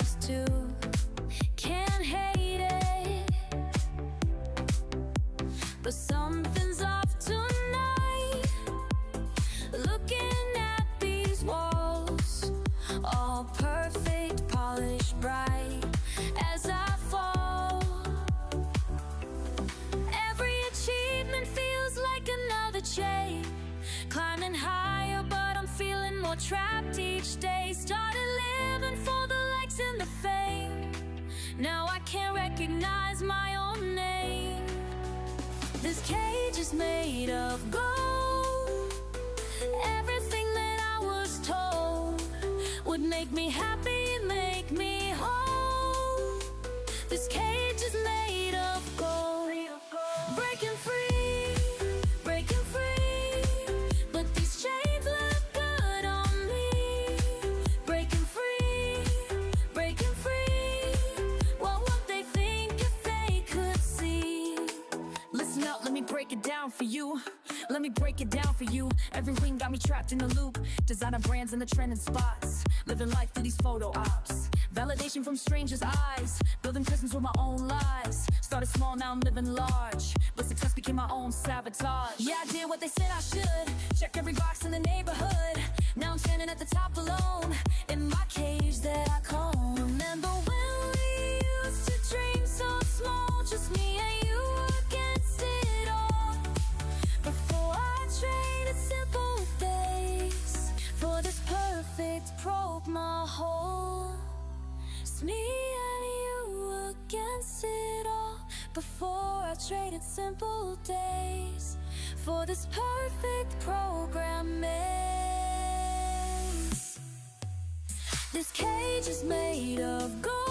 lost too. Can't hate it, but something's off tonight. Looking at these walls, all perfect, polished, bright. As I fall, every achievement feels like another chain. Climbing higher, but I'm feeling more trapped each day. Started living for the likes and the fame. Now I can't recognize my own name. This cage is made of gold. Everything that I was told would make me happy, make me whole. This cage is made of gold. Breaking free, breaking free. But these chains look good on me. Breaking free, breaking free. What would they think if they could see? Listen up, let me break it down for you. Let me break it down for you. Every ring got me trapped in a loop. Designer brands in the trending spots. Living life through these photo ops. Validation from strangers' eyes. Building prisons with my own lies. Started small, now I'm living large. But success became my own sabotage. Yeah, I did what they said I should. Check every box in the neighborhood. Now I'm standing at the top alone, in my cage that I call. Remember when we used to dream so small? Just me and you against it all. Before I traded simple days for this perfect broke my whole. It's me and you against it all. Before I traded simple days for this perfect program maze. This cage is made of gold.